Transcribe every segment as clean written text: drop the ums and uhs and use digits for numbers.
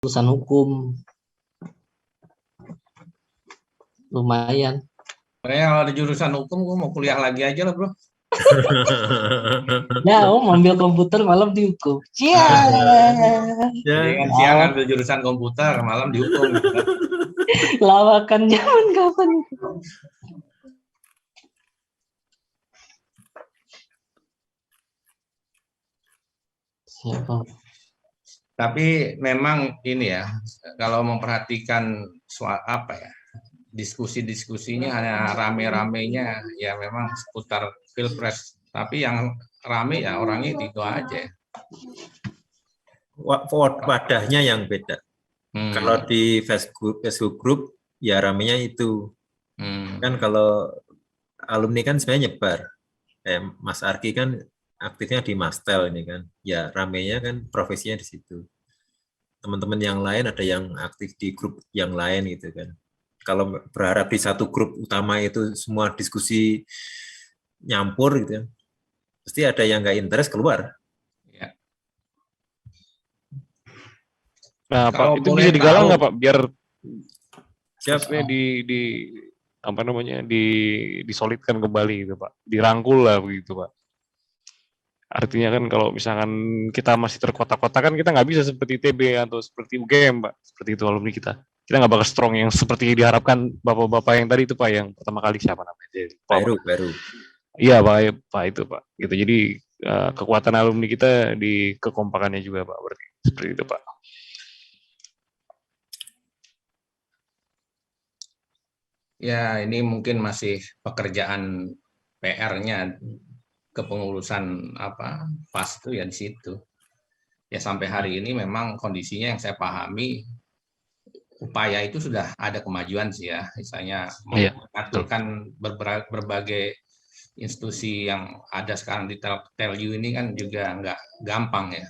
Urusan hukum lumayan. Kalau di jurusan hukum, gue mau kuliah lagi aja lah, bro. Ya, ambil komputer malam dihukum. Jadi kan siang ambil jurusan komputer, malam dihukum. Lawakan zaman kapan itu? Siapa? Tapi memang ini ya, kalau memperhatikan soal apa ya, diskusi-diskusinya hanya rame-ramenya ya memang seputar pilpres. Tapi yang rame ya orangnya itu aja. Wadahnya yang beda. Kalau di Facebook group ya ramenya itu. Kan kalau alumni kan sebenarnya nyebar. Mas Arki kan aktifnya di Mastel ini kan. Ya ramenya kan profesinya di situ. Teman-teman yang lain ada yang aktif di grup yang lain gitu kan. Kalau berharap di satu grup utama itu semua diskusi nyampur gitu ya, pasti ada yang nggak interest keluar. Ya. Nah, Pak, itu bisa digalang nggak Pak, biar siapa disolidkan kembali gitu Pak, dirangkul lah begitu Pak. Artinya kan kalau misalkan kita masih terkotak-kotak kan kita nggak bisa seperti ITB atau seperti UGM Pak, seperti itu alumni kita nggak bakal strong yang seperti diharapkan bapak-bapak yang tadi itu Pak, yang pertama kali siapa namanya? Baru. Iya Pak itu Pak. Gitu. Jadi kekuatan alumni kita di kekompakannya juga Pak, berarti seperti itu Pak. Ya ini mungkin masih pekerjaan PR-nya kepengurusan PAS itu ya di situ. Ya sampai hari ini memang kondisinya yang saya pahami upaya itu sudah ada kemajuan sih ya, misalnya mengaturkan berbagai institusi yang ada sekarang di Telyu ini kan juga nggak gampang ya.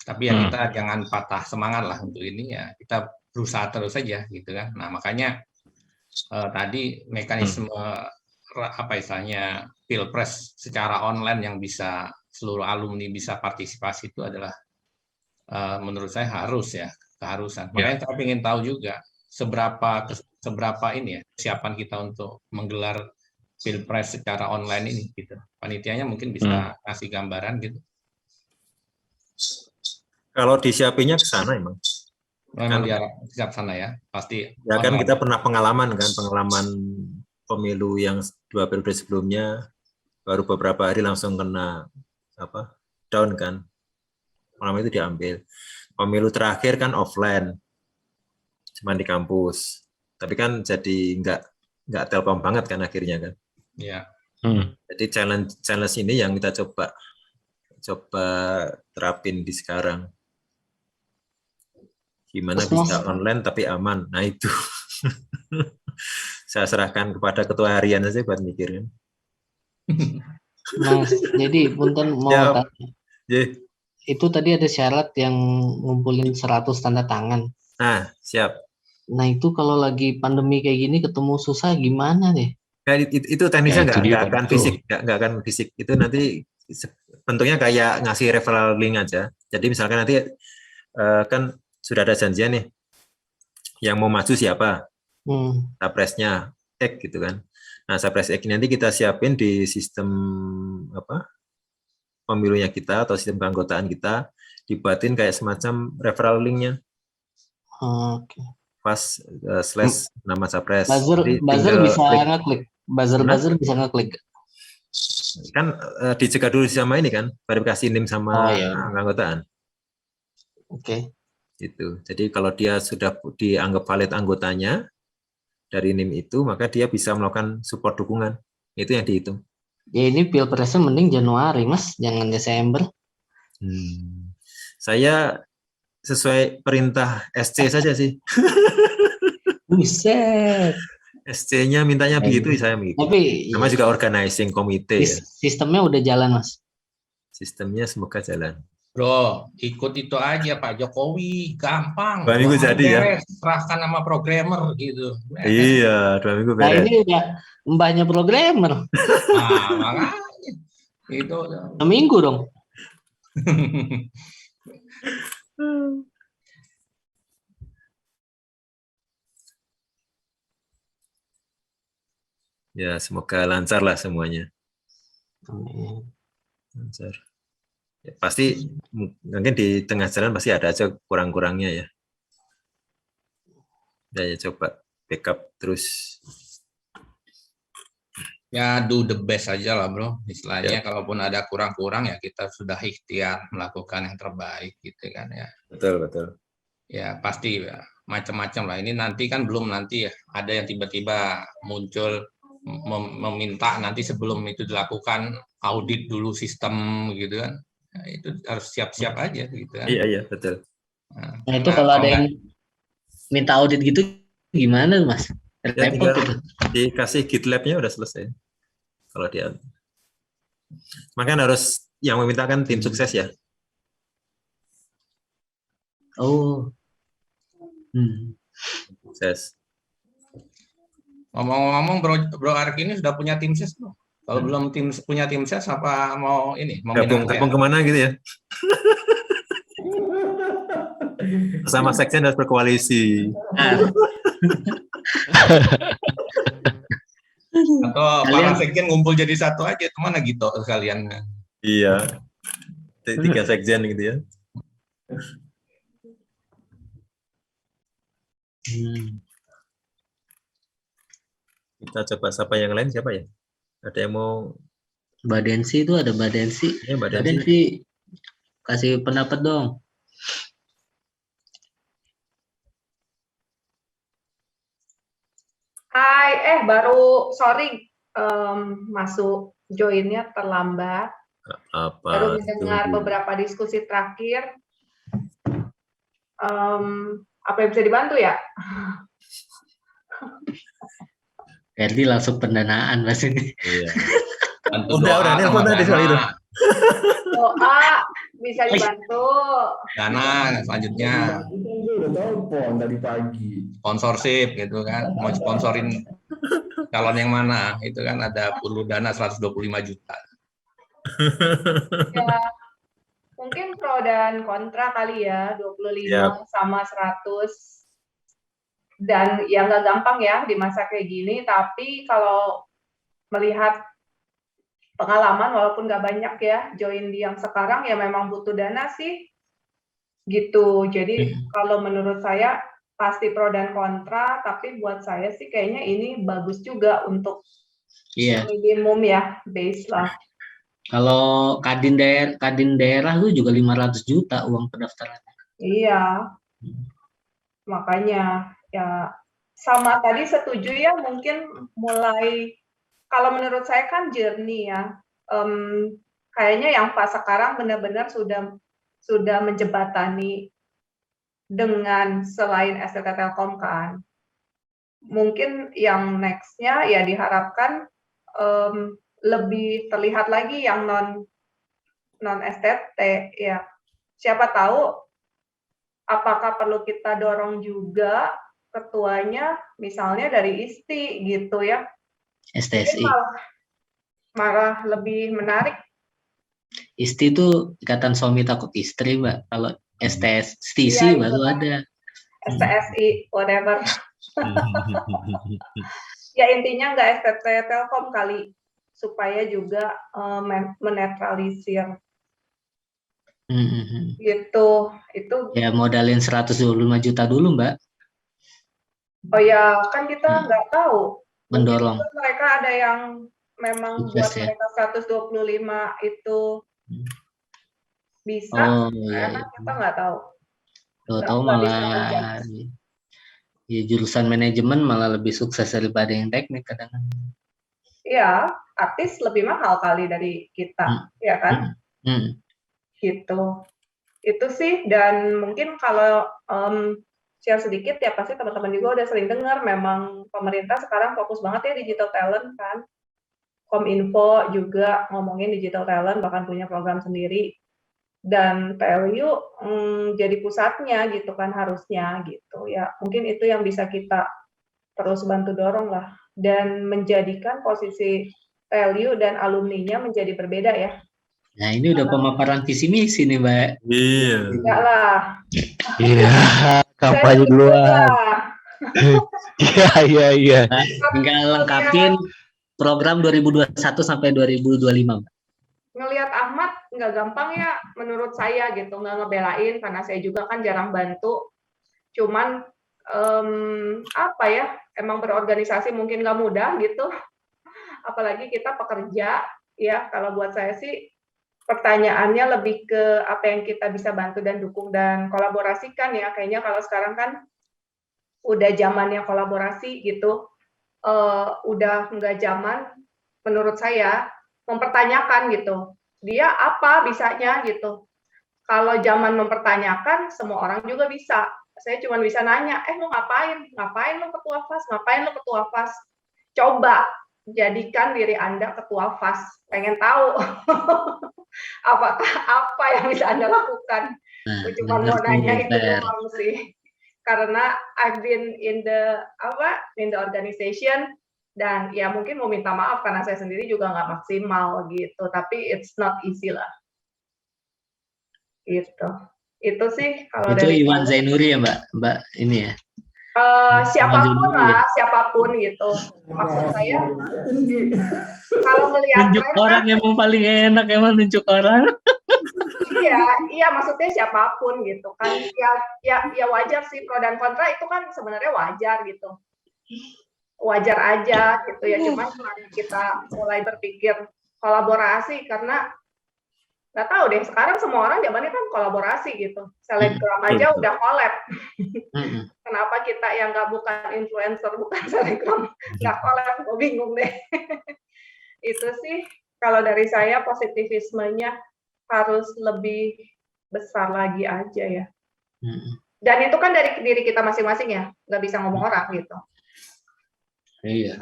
Tapi ya kita jangan patah semangat lah untuk ini ya, kita berusaha terus saja gitu kan. Nah makanya tadi mekanisme pilpres secara online yang bisa seluruh alumni bisa partisipasi itu adalah menurut saya keharusan. Makanya saya ingin tahu juga seberapa ini ya kesiapan kita untuk menggelar pilpres secara online ini gitu. Panitianya mungkin bisa kasih gambaran gitu. Kalau disiapinya ke sana emang. Memang siap sana ya, pasti. Ya kan kita pernah pengalaman pemilu yang 2 periode sebelumnya, baru beberapa hari langsung kena down kan. Malam itu diambil. Pemilu terakhir kan offline, cuma di kampus. Tapi kan jadi nggak telkom banget kan akhirnya kan. Ya. Jadi challenge ini yang kita coba terapin di sekarang. Gimana bisa online tapi aman. Nah itu saya serahkan kepada ketua harian saja buat mikirin. Mas, jadi punten mau tanya. Itu tadi ada syarat yang ngumpulin 100 tanda tangan. Nah, siap. Nah, itu kalau lagi pandemi kayak gini ketemu susah gimana deh? Itu teknisnya nggak akan fisik. Itu nanti bentuknya kayak ngasih referral link aja. Jadi misalkan nanti kan sudah ada janjian nih, yang mau maju siapa? Capresnya X gitu kan. Nah, Capres X nanti kita siapin di sistem pemilunya kita atau sistem keanggotaan kita, dibuatin kayak semacam referral linknya. Oke. Pas slash nama capres. Buzzer bisa ngeklik. Buzzer bisa ngeklik. Kan dicegah dulu sama ini kan, verifikasi NIM sama keanggotaan. Oke. Itu. Jadi kalau dia sudah dianggap valid anggotanya dari NIM itu, maka dia bisa melakukan support dukungan. Itu yang dihitung. Ya ini pilpresnya mending Januari Mas, jangan Desember. Saya sesuai perintah SC saja sih. Buset. SC-nya mintanya begitu, saya begitu. Tapi nama juga organizing komite. Sistemnya udah jalan Mas. Sistemnya semoga jalan. Bro, ikut itu aja Pak Jokowi, gampang. 2 minggu jadi ya. Serahkan nama programmer gitu. Iya, 2 minggu Nah beres. ini udah mbaknya programmer. Nah, makanya itu 2 minggu dong. Ya, semoga lancar lah semuanya. Amin. Lancar. Ya, pasti mungkin di tengah jalan pasti ada aja kurang-kurangnya ya. Ya coba backup terus. Ya do the best aja lah bro. Istilahnya kalaupun ada kurang-kurang ya kita sudah ikhtiar melakukan yang terbaik gitu kan ya. Betul. Ya pasti ya, macam-macam lah. Ini nanti kan belum nanti ya. Ada yang tiba-tiba muncul meminta nanti sebelum itu dilakukan audit dulu sistem gitu kan. Nah, itu harus siap-siap aja gitu kan. Iya betul. Nah itu kalau ada yang minta audit gitu gimana Mas? Ya, tinggal dikasih GitLab-nya udah selesai. Kalau dia, makanya harus yang memintakan tim sukses ya. Oh. Sukses. Ngomong-ngomong bro Arki ini sudah punya tim ses belum? Kalau belum punya tim ses apa mau ini? Gabung kemana gitu ya? Sama sekjen harus berkoalisi. Atau para sekjen ngumpul jadi satu aja, kemana gitu sekalian? Iya, 3 sekjen gitu ya. Kita coba sapa yang lain, siapa ya? Ada yang mau? Mbak Densi itu ada Mbak Densi. Ya, Mbak Densi kasih pendapat dong. Hai, baru sorry masuk joinnya terlambat. Baru mendengar beberapa diskusi terakhir. Apa yang bisa dibantu ya? Ferdi langsung pendanaan Mas ini. Iya. Udah nelpon tadi soal itu. Doa bisa dibantu. Dana selanjutnya. Udah telepon tadi pagi. Sponsorship gitu kan, mau sponsorin calon yang mana? Itu kan ada perlu dana 125 juta. Ya, mungkin pro dan kontra kali ya, 25 sama 100. Dan ya nggak gampang ya di masa kayak gini, tapi kalau melihat pengalaman walaupun nggak banyak ya join di yang sekarang ya memang butuh dana sih gitu. Jadi kalau menurut saya pasti pro dan kontra, tapi buat saya sih kayaknya ini bagus juga untuk minimum ya base lah. Kalau kadin daerah lu juga 500 juta uang pendaftaran. Iya. Makanya ya sama tadi setuju ya, mungkin mulai kalau menurut saya kan journey ya, kayaknya yang pas sekarang benar-benar sudah menjembatani dengan selain STT Telkom kan. Mungkin yang next-nya ya diharapkan lebih terlihat lagi yang non STT ya. Siapa tahu apakah perlu kita dorong juga ketuanya misalnya dari ISTI gitu ya. STSI. Malah lebih menarik. ISTI itu Ikatan Suami Takut Istri, Mbak. Kalau STSI baru ada. STSI, whatever. Ya intinya nggak STT Telkom kali, supaya juga menetralisir. Gitu. Itu. Ya modalin 125 juta dulu, Mbak. Oh ya, kan kita nggak tahu. Mendorong. Mereka ada yang memang buat mereka 125 itu bisa, karena kita nggak tahu. Tahu malah ya jurusan manajemen malah lebih sukses daripada yang teknik kadang-kadang. Iya, artis lebih mahal kali dari kita, ya kan? Gitu. Itu sih, dan mungkin kalau share sedikit ya pasti teman-teman juga udah sering dengar memang pemerintah sekarang fokus banget ya digital talent kan. Kominfo juga ngomongin digital talent, bahkan punya program sendiri. Dan PLU jadi pusatnya gitu kan harusnya gitu ya. Mungkin itu yang bisa kita terus bantu dorong lah, dan menjadikan posisi PLU dan alumninya menjadi berbeda ya. Nah ini udah pemaparan visi misi nih Mbak. Iya. Enggak lah. Iya, kampanye duluan. Iya. Tinggal lengkapin program 2021 sampai 2025, Mbak? Ngelihat Ahmad nggak gampang ya menurut saya gitu, nggak ngebelain karena saya juga kan jarang bantu. Cuman apa ya, emang berorganisasi mungkin nggak mudah gitu, apalagi kita pekerja ya. Kalau buat saya sih pertanyaannya lebih ke apa yang kita bisa bantu dan dukung dan kolaborasikan ya. Kayaknya kalau sekarang kan udah zamannya kolaborasi gitu, udah nggak zaman menurut saya mempertanyakan gitu, dia apa bisanya gitu. Kalau zaman mempertanyakan, semua orang juga bisa. Saya cuma bisa nanya, lo ngapain? Ngapain lo ketua FAS? Ngapain lo ketua FAS? Coba jadikan diri Anda ketua FAS. Pengen tahu apakah apa yang bisa Anda lakukan. Nah, Cuma mau nanya itu doang sih. Karena I've been in the organization, dan ya mungkin mau minta maaf karena saya sendiri juga nggak maksimal gitu, tapi it's not easy lah. Gitu. Itu sih kalau itu dari Iwan Zainuri ya, Mbak ini ya. Siapapun lah, siapapun gitu. Maksud saya kalau melihat nunjuk orang emang paling enak, emang nunjuk orang. Iya, maksudnya siapapun gitu kan. Ya wajar sih, pro dan kontra itu kan sebenarnya wajar gitu. Wajar aja gitu ya, cuman kita mulai berpikir kolaborasi karena nggak tahu deh, sekarang semua orang zamannya kan kolaborasi gitu. Selebgram aja udah collab. Kenapa kita yang bukan influencer, bukan selebgram, nggak collab? Gue bingung deh. Itu sih kalau dari saya positivismenya harus lebih besar lagi aja ya. Dan itu kan dari diri kita masing-masing ya, nggak bisa ngomong orang gitu. Iya.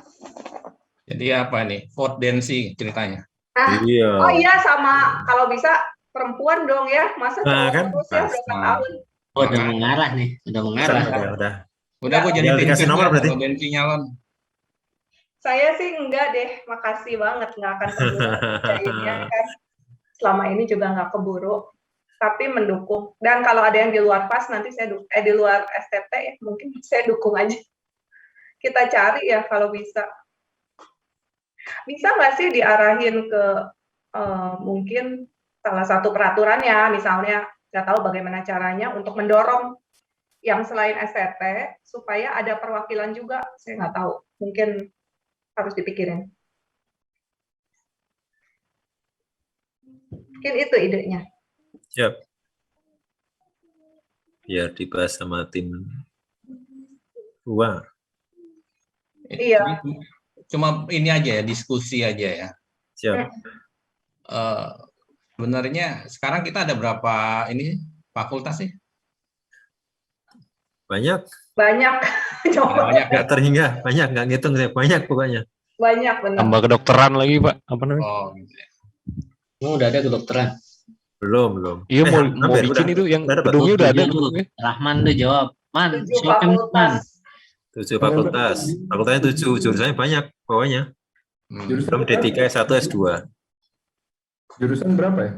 Jadi apa nih? Vote Densi ceritanya. Iya. Oh iya, sama kalau bisa perempuan dong ya, masa cowok kan? terus ya berapa tahun. Udah mengarah nih, udah mengarah. Udah gue jadi dikasih nomor berarti. Kalau Densi nyalon. Saya sih enggak deh, makasih banget, nggak akan keburu kerjainnya kan. Selama ini juga nggak keburu, tapi mendukung. Dan kalau ada yang di luar PAS nanti saya di luar STT ya, mungkin saya dukung aja. Kita cari ya kalau bisa. Bisa nggak sih diarahin ke mungkin salah satu peraturannya, misalnya nggak tahu bagaimana caranya untuk mendorong yang selain STT supaya ada perwakilan juga, saya nggak tahu, mungkin harus dipikirin. Mungkin itu idenya. Siap. Biar dibahas sama tim luar. Iya. Cuma ini aja ya, diskusi aja ya. Siap. Sebenarnya sekarang kita ada berapa ini fakultas sih? Banyak. Banyak. Nggak terhingga, banyak, nggak ngitung saya, banyak pokoknya. Banyak benar. Tambah kedokteran lagi Pak, apa namanya? Oh, gitu ya. Udah ada kedokteran. Belum. Iya mau bikin itu yang gedungnya udah ada. Rahman tuh jawab. Man, 7 fakultas. 7 fakultas. Fakultasnya 7, jurusannya banyak pokoknya. Belum D3, S1, S2. Jurusan berapa ya?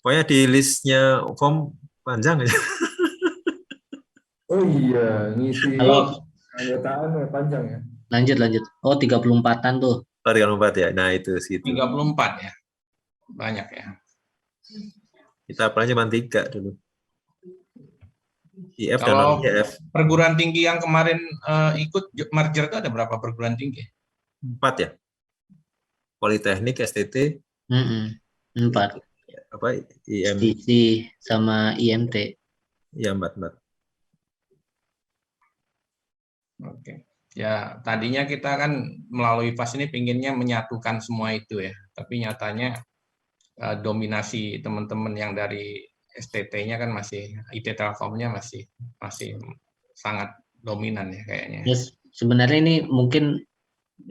Pokoknya di listnya form panjang aja. Oh iya, ngisi anggotaan panjang ya. Lanjut. Oh, 34-an tuh. 34 ya. Nah, itu segitu. 34 ya. Banyak ya. Kita apalagi cuma 3 dulu. IF dan Kalau non-IF. perguruan tinggi yang kemarin ikut merger itu ada berapa perguruan tinggi? 4 ya. Politeknik, STT. 4. Apa? IM. STC sama IMT. Ya, 4. Oke. Ya, tadinya kita kan melalui FAS ini pinginnya menyatukan semua itu ya. Tapi nyatanya dominasi teman-teman yang dari STT-nya kan masih, IT Telkomnya masih sangat dominan ya kayaknya. Yes, sebenarnya ini mungkin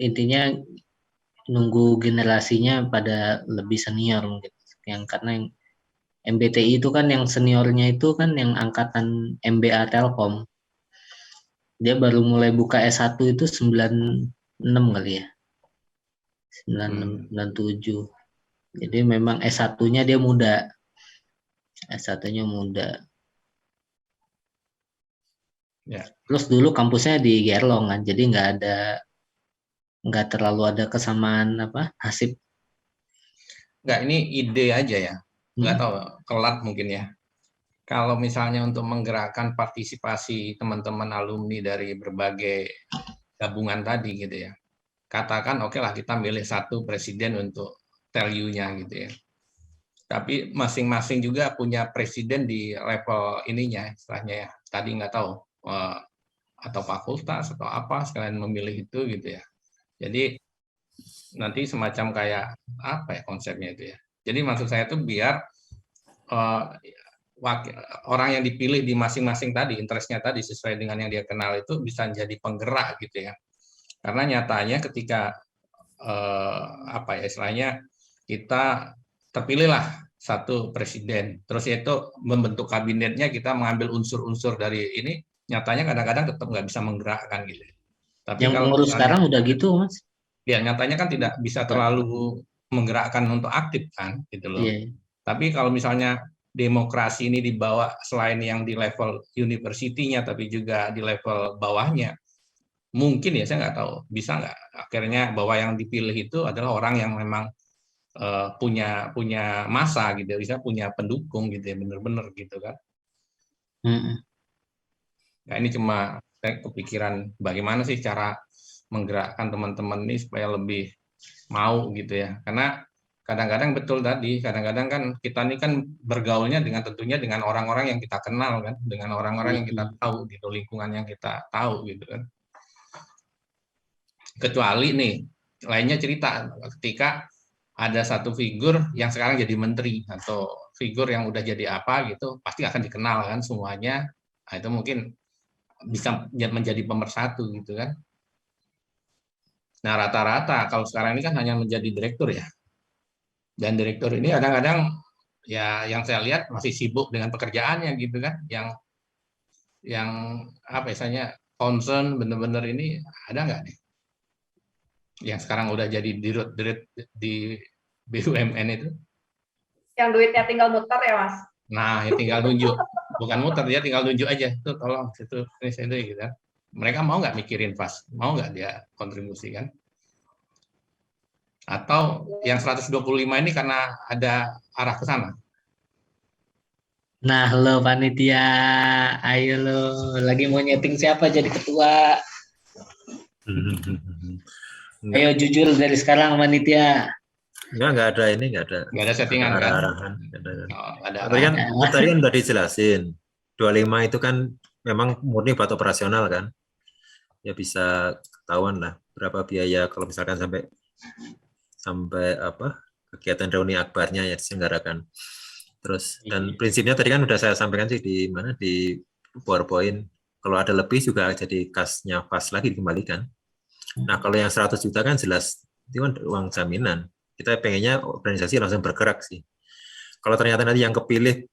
intinya nunggu generasinya pada lebih senior mungkin. Karena yang MBTI itu kan yang seniornya itu kan yang angkatan MBA Telkom. Dia baru mulai buka S1 itu 96 kali ya. 96, 97. Jadi memang S1-nya dia muda. S1-nya muda. Ya. Terus dulu kampusnya di Gerlong kan, jadi nggak ada nggak terlalu ada kesamaan apa nasib. Nggak, ini ide aja ya. Nggak tahu, kelat mungkin ya. Kalau misalnya untuk menggerakkan partisipasi teman-teman alumni dari berbagai gabungan tadi gitu ya. Katakan oke lah kita milih satu presiden untuk value-nya gitu ya. Tapi masing-masing juga punya presiden di level ininya istilahnya ya. Tadi nggak tahu atau fakultas atau apa sekalian memilih itu gitu ya. Jadi nanti semacam kayak apa ya konsepnya itu ya. Jadi maksud saya itu biar orang yang dipilih di masing-masing tadi, interestnya tadi sesuai dengan yang dia kenal itu bisa jadi penggerak gitu ya. Karena nyatanya ketika apa ya istilahnya kita terpilihlah satu presiden, terus itu membentuk kabinetnya kita mengambil unsur-unsur dari ini, nyatanya kadang-kadang tetap nggak bisa menggerakkan gitu. Tapi yang kalau pengurus sekarang udah gitu Mas. Ya nyatanya kan tidak bisa terlalu menggerakkan untuk aktif kan gitu loh. Yeah. Tapi kalau misalnya demokrasi ini dibawa selain yang di level universitinya tapi juga di level bawahnya, mungkin ya saya nggak tahu bisa nggak akhirnya bahwa yang dipilih itu adalah orang yang memang punya massa gitu, bisa punya pendukung gitu ya, bener-bener gitu kan. Nah ini cuma saya kepikiran bagaimana sih cara menggerakkan teman-teman ini supaya lebih mau gitu ya, karena kadang-kadang betul tadi, kadang-kadang kan kita ini kan bergaulnya dengan tentunya dengan orang-orang yang kita kenal kan, dengan orang-orang yang kita tahu gitu, lingkungan yang kita tahu gitu kan. Kecuali nih lainnya cerita ketika ada satu figur yang sekarang jadi menteri atau figur yang udah jadi apa gitu, pasti akan dikenal kan semuanya. Nah, itu mungkin bisa menjadi pemersatu gitu kan. Nah rata-rata kalau sekarang ini kan hanya menjadi direktur ya. Dan direktur ini kadang-kadang ya yang saya lihat masih sibuk dengan pekerjaannya gitu kan. Yang apa misalnya concern bener-bener ini ada nggak nih? Yang sekarang udah jadi dirut di BUMN itu. Yang duitnya tinggal muter ya Mas? Nah ya tinggal nunjuk. Bukan muter, dia tinggal nunjuk aja. Tuh tolong, situ, ini gitu kan. Mereka mau nggak mikirin pas, mau nggak dia kontribusi kan? Atau yang 125 ini karena ada arah ke sana? Nah lo panitia, ayo lo, lagi mau nyeting siapa jadi ketua? Ayo jujur dari sekarang panitia. Enggak ada ini, enggak ada settingan kan? arahan. Ada tadi kan udah dijelasin. 25 itu kan memang murni buat operasional kan. Ya bisa ketahuan lah berapa biaya kalau misalkan sampai apa kegiatan reuni akbarnya ya diselenggarakan. Terus dan prinsipnya tadi kan udah saya sampaikan sih di mana di PowerPoint. Kalau ada lebih juga jadi kasnya pas lagi dikembalikan. Nah kalau yang 100 juta kan jelas itu kan uang jaminan. Kita pengennya organisasi langsung bergerak sih. Kalau ternyata nanti yang kepilih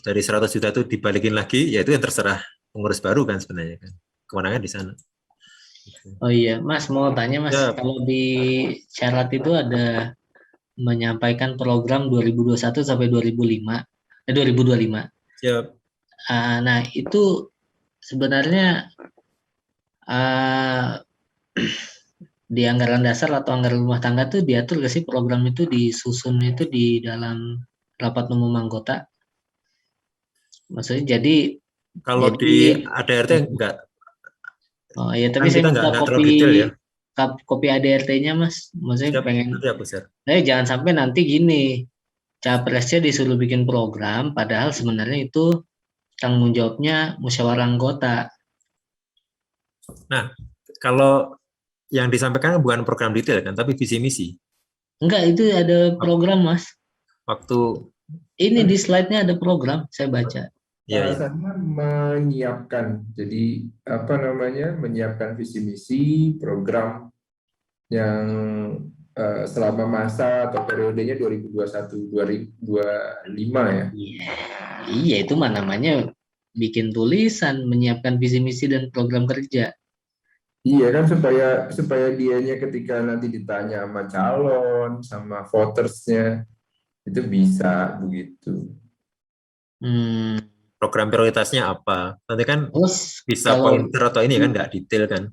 dari 100 juta itu dibalikin lagi, ya itu yang terserah pengurus baru kan sebenarnya kan. Kewenangan di sana. Oh iya, Mas mau tanya Mas, ya. Kalau di syarat itu ada menyampaikan program 2021 sampai 2025. 2025. Siap. Nah, itu sebenarnya di anggaran dasar atau anggaran rumah tangga tuh diatur nggak sih program itu disusun itu di dalam rapat umum anggota? Maksudnya jadi kalau di ADRT enggak. Oh iya, tapi saya minta kopi ADRT-nya Mas. Maksudnya pengen. Jangan sampai nanti gini, capresnya disuruh bikin program, padahal sebenarnya itu tanggung jawabnya musyawarah anggota. Nah, kalau yang disampaikan bukan program detail kan, tapi visi misi. Enggak, itu ada program Mas. Waktu ini di slide-nya ada program, saya baca. Alasannya menyiapkan, jadi apa namanya, menyiapkan visi misi program yang selama masa atau periodenya 2021-2025 ya. Iya, itu mah namanya bikin tulisan, menyiapkan visi misi dan program kerja. Iya kan supaya dianya ketika nanti ditanya sama calon, sama votersnya itu bisa begitu. Program prioritasnya apa? Nanti kan bisa pointer atau ini kan nggak detail kan?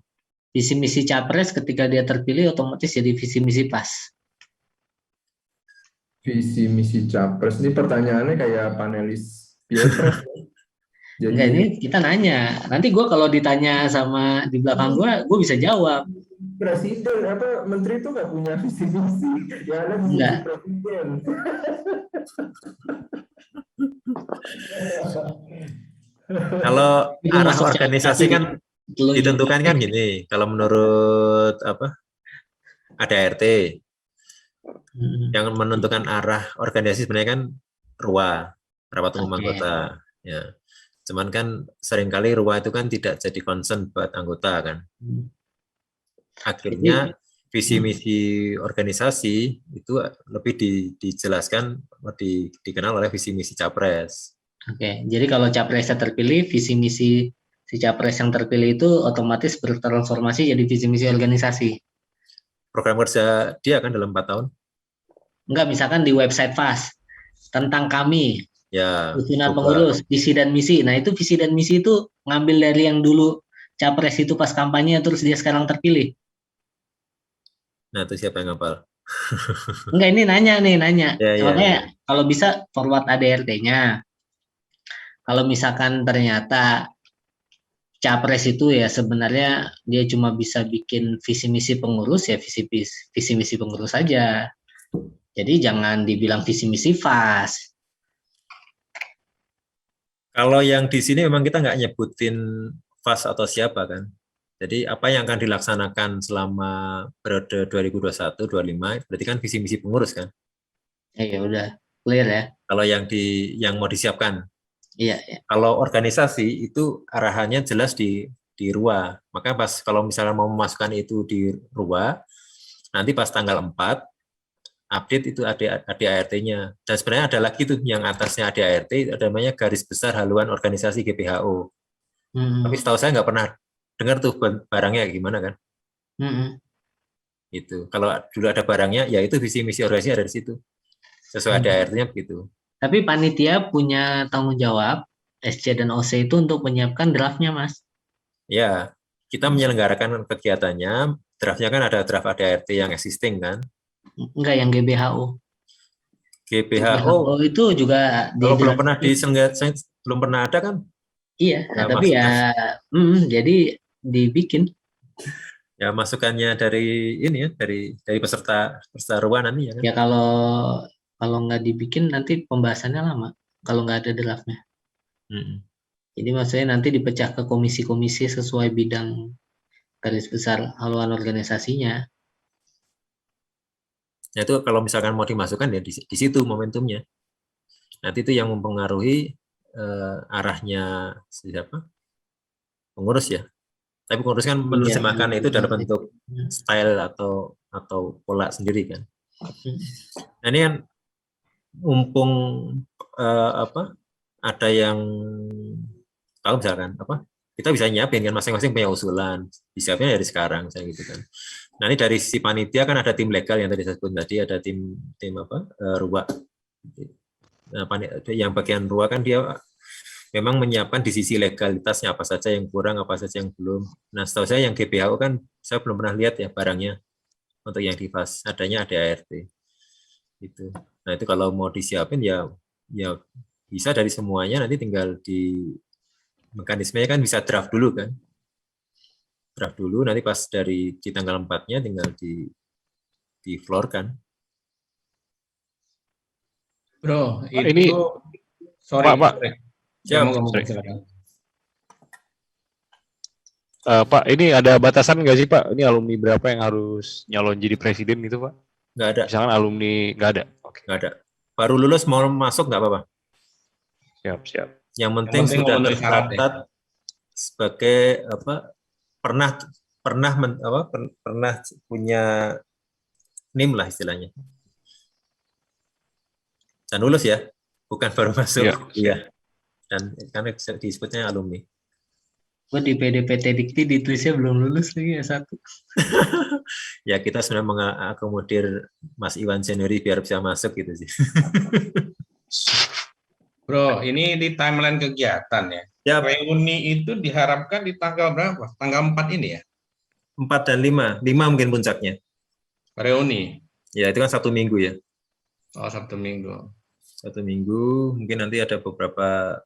visi misi capres ketika dia terpilih otomatis jadi visi misi PAS. Visi misi capres ini pertanyaannya kayak panelis pilpres. Jadi Enggak, ini kita nanya. Nanti gue kalau ditanya sama di belakang gue bisa jawab. presiden apa menteri itu nggak punya visi misi, ya ada visi Enggak. presiden. Kalau Itu arah masuk organisasi CLKP kan ditentukan kan gini, kalau menurut ADART yang menentukan arah organisasi sebenarnya kan RUA, rapat umum anggota. Ya, cuman kan seringkali RUA itu kan tidak jadi concern buat anggota kan. Akhirnya visi misi organisasi itu lebih dijelaskan, dikenal oleh visi misi capres. Oke, jadi kalau capresnya terpilih, visi misi si capres yang terpilih itu otomatis bertransformasi jadi visi misi organisasi. Program kerja dia kan dalam 4 tahun. Enggak, misalkan di website FAS tentang kami, Ya, susunan pengurus, visi dan misi. Nah, itu visi dan misi itu ngambil dari yang dulu capres itu pas kampanye terus dia sekarang terpilih. Nah, itu siapa yang ngapal? Enggak, ini nanya. Ya, Makanya kalau bisa forward ADRT-nya. Kalau misalkan ternyata capres itu ya sebenarnya dia cuma bisa bikin visi misi pengurus, ya visi misi pengurus saja. Jadi jangan dibilang visi misi FAS. Kalau yang di sini memang kita nggak nyebutin FAS atau siapa kan. Jadi apa yang akan dilaksanakan selama periode 2021-2025 berarti kan visi misi pengurus kan? Ya udah clear ya. Kalau yang mau disiapkan. Iya. Kalau organisasi itu arahannya jelas di RUA. Maka pas kalau misalnya mau memasukkan itu di RUA, nanti pas tanggal 4 update itu ADART-nya. Dan sebenarnya ada lagi tuh yang atasnya ADART, namanya garis besar haluan organisasi GBHO. Tapi setahu saya nggak pernah dengar tuh barangnya gimana kan. Itu. Kalau dulu ada barangnya, ya itu visi misi organisasi ada di situ. Sesuai ADART-nya begitu. Tapi panitia punya tanggung jawab SC dan OC itu untuk menyiapkan draftnya, Mas. Ya, kita menyelenggarakan kegiatannya, draftnya kan ada draft ADART yang existing kan. Enggak, yang GBHO. GBHO itu juga belum pernah belum pernah ada kan? Iya, tapi ya jadi dibikin. Ya masukannya dari ini ya, dari peserta RUA nanti ya kan. Ya kalau nggak dibikin nanti pembahasannya lama kalau nggak ada draftnya. Jadi maksudnya nanti dipecah ke komisi-komisi sesuai bidang garis besar haluan organisasinya. Ya itu kalau misalkan mau dimasukkan ya di situ momentumnya. Nanti itu yang mempengaruhi arahnya siapa? Pengurus ya. Tapi pengurus kan menerjemahkan itu dalam bentuk style atau pola sendiri kan. Nah ini kan mumpung ada yang tahu misalkan kita bisa nyiapin kan, masing-masing punya usulan, disiapin dari sekarang saya gitu kan. Nah ini dari sisi panitia kan ada tim legal yang tadi saya sebut tadi, ada tim RUA. Nah, yang bagian RUA kan dia memang menyiapkan di sisi legalitasnya apa saja yang kurang, apa saja yang belum. Nah setahu saya yang GBHO kan saya belum pernah lihat ya barangnya untuk yang di FAS, adanya ADART. Gitu. Nah itu kalau mau disiapin ya bisa dari semuanya, nanti tinggal di mekanismenya kan bisa draft dulu kan. Draft dulu, nanti pas di tanggal 4-nya tinggal di floor kan. Bro, ini sorry Pak. Pak, ini ada batasan nggak sih Pak? Ini alumni berapa yang harus nyalon jadi presiden gitu Pak? Nggak ada. Misalkan alumni nggak ada. Oke. Nggak ada. Baru lulus mau masuk nggak apa-apa. Siap. Yang penting sudah tercatat sebagai pernah punya NIM lah istilahnya. Dan lulus ya, bukan baru masuk. Iya. Dan karena disebutnya alumni. Gue di PDPT Dikti ditulisnya belum lulus lagi ya satu. Ya kita sebenarnya mengakomodir Mas Iwan Senuri biar bisa masuk gitu sih. Bro, ini di timeline kegiatan ya. Reuni itu diharapkan di tanggal berapa? Tanggal 4 ini ya? 4 dan 5. 5 mungkin puncaknya. Reuni. Ya, itu kan Sabtu Minggu ya. Oh, Sabtu Minggu. Sabtu Minggu, mungkin nanti ada beberapa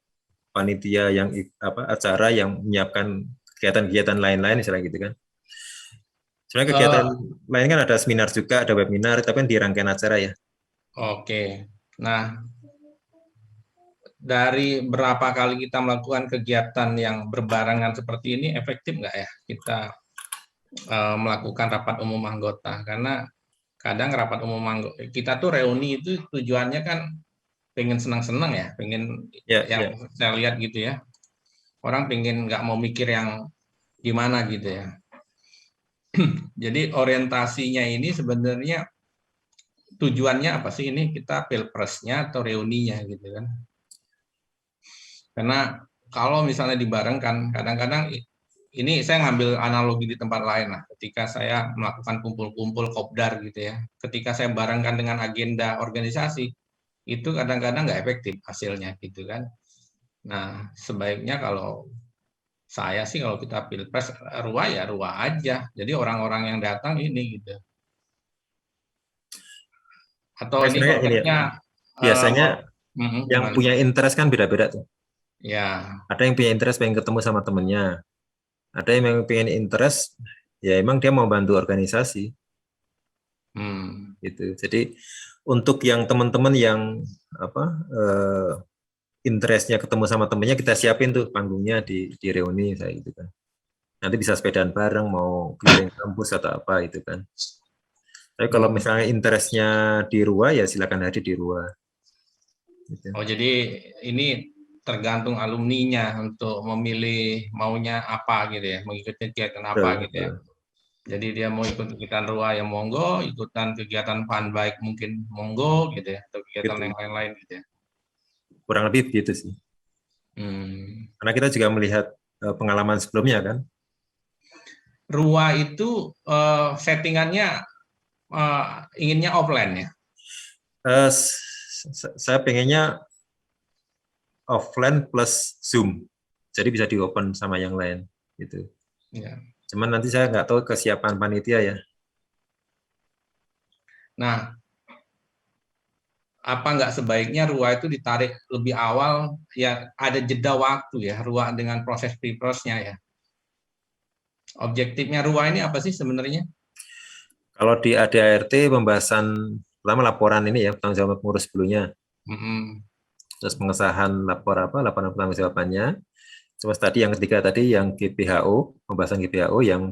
panitia yang acara yang menyiapkan kegiatan-kegiatan lain-lain misalnya gitu kan. Sebenarnya kegiatan lain kan ada seminar juga, ada webinar, tapi kan di rangkaian acara ya. Oke. Nah, dari berapa kali kita melakukan kegiatan yang berbarengan seperti ini, efektif nggak ya kita melakukan rapat umum anggota? Karena kadang rapat umum anggota, kita tuh reuni itu tujuannya kan pengen senang-senang ya, pengen yang saya lihat gitu ya. Orang pengen nggak mau mikir yang gimana gitu ya. Jadi orientasinya ini sebenarnya tujuannya apa sih, ini kita pilpresnya atau reuninya gitu kan? Karena kalau misalnya dibarengkan, kadang-kadang ini saya ngambil analogi di tempat lain lah. Ketika saya melakukan kumpul-kumpul kopdar gitu ya, ketika saya barengkan dengan agenda organisasi, itu kadang-kadang nggak efektif hasilnya gitu kan. Nah, sebaiknya kalau saya sih kalau kita pilpres ruah ya ruah aja. Jadi orang-orang yang datang ini gitu. Atau ini konsepnya biasanya yang punya interest kan beda-beda tuh. Ya. Ada yang punya interest pengen ketemu sama temennya. Ada yang memang pengen interest, ya emang dia mau bantu organisasi. Gitu. Jadi untuk yang teman-teman yang interestnya ketemu sama temennya, kita siapin tuh panggungnya di reuni saya gitu kan. Nanti bisa sepedaan bareng, mau keliling kampus atau apa gitu kan. Tapi kalau misalnya interestnya di RUA, ya silakan hadir di RUA. Gitu. Oh, jadi ini tergantung alumninya untuk memilih maunya apa gitu ya, mengikuti kegiatan apa gitu ya. Jadi dia mau ikut kegiatan RUA yang monggo, ikutan kegiatan Funbike mungkin monggo gitu ya, atau kegiatan yang lain-lain gitu ya. Kurang lebih begitu sih. Karena kita juga melihat pengalaman sebelumnya kan. RUA itu settingannya inginnya offline ya? Saya pengennya offline plus Zoom. Jadi bisa di-open sama yang lain gitu. Ya. Cuman nanti saya nggak tahu kesiapan panitia ya. Nah, apa nggak sebaiknya RUA itu ditarik lebih awal, ya ada jeda waktu ya, RUA dengan proses pre-prosnya ya. Objektifnya RUA ini apa sih sebenarnya? Kalau di ADART pembahasan pertama laporan ini ya, tanggung jawab pengurus dulunya. Terus pengesahan laporan pertanggung jawabannya. Terus tadi yang ketiga tadi yang GPHO, pembahasan GPHO yang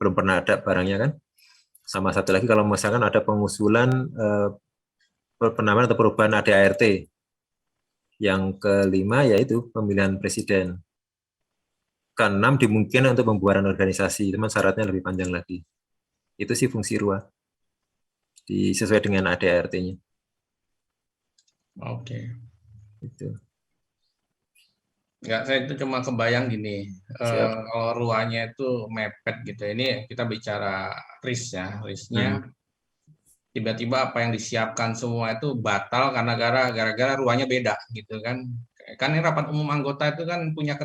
belum pernah ada barangnya kan. Sama satu lagi kalau misalkan ada pengusulan penambahan atau perubahan ADART. Yang kelima yaitu pemilihan presiden. Keenam dimungkinkan untuk pembubaran organisasi, teman syaratnya lebih panjang lagi. Itu sih fungsi RUA. Sesuai dengan ADART-nya. Oke. Itu. Ya, saya itu cuma kebayang gini, kalau RUA-nya itu mepet gitu. Ini kita bicara risk ya, risknya tiba-tiba apa yang disiapkan semua itu batal karena gara-gara RUA-nya beda gitu kan. Kan ini rapat umum anggota itu kan punya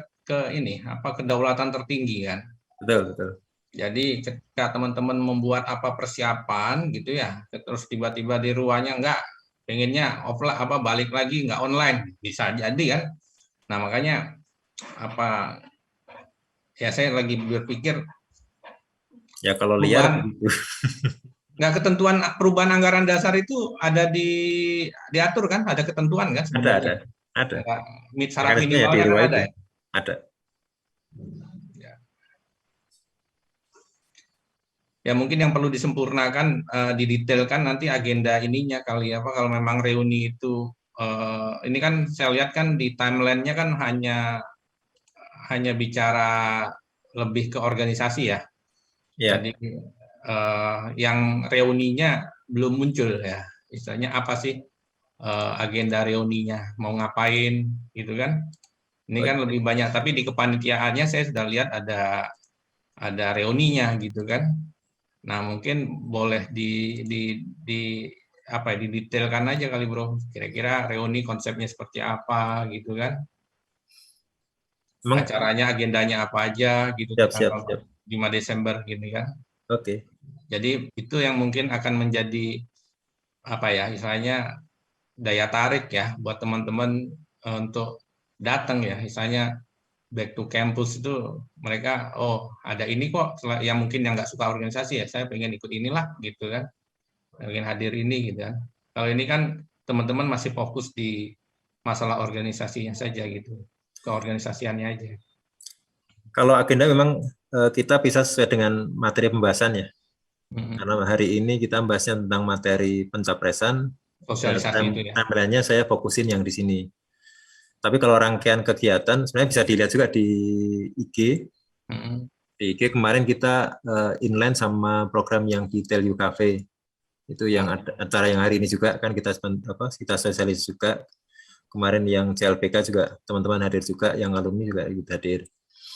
kedaulatan tertinggi kan. Betul. Jadi ketika teman-teman membuat apa persiapan gitu ya, terus tiba-tiba di RUA-nya enggak, pengennya offline balik lagi enggak online, bisa jadi kan. Nah, makanya ya saya lagi berpikir ya kalau lihat nggak, ketentuan perubahan anggaran dasar itu ada diatur kan, ada ketentuan kan sebenarnya. Ada. Syarat minimalnya kan ada. Ada. Ya mungkin yang perlu disempurnakan, didetailkan nanti agenda ininya kali ya, kalau memang reuni itu ini kan saya lihat kan di timeline-nya kan hanya bicara lebih ke organisasi ya. Jadi yang reuninya belum muncul ya. Istilahnya apa sih agenda reuninya, mau ngapain gitu kan. Ini kan lebih banyak, tapi di kepanitiaannya saya sudah lihat ada reuninya gitu kan. Nah, mungkin boleh didetailkan aja kali bro, kira-kira reuni konsepnya seperti apa gitu kan. Acaranya, agendanya apa aja gitu. Siap. 5 Desember gini kan. Oke. Jadi itu yang mungkin akan menjadi apa ya, istilahnya daya tarik ya buat teman-teman untuk datang ya, misalnya back to campus itu mereka ada ini kok yang mungkin yang nggak suka organisasi ya, saya pengen ikut inilah gitu kan, pengen hadir ini gitu kan. Kalau ini kan teman-teman masih fokus di masalah organisasinya saja gitu, keorganisasiannya aja. Kalau agenda memang kita bisa sesuai dengan materi pembahasan ya. Karena hari ini kita bahasnya tentang materi pencapresan, sosialisasi itu ya. Timeline-nya saya fokusin yang di sini. Tapi kalau rangkaian kegiatan sebenarnya bisa dilihat juga di IG. Di IG kemarin kita inline sama program yang di Tell You Cafe. Itu yang acara yang hari ini juga kan kita sosialis juga. Kemarin yang CLPK juga teman-teman hadir juga, yang alumni juga hadir.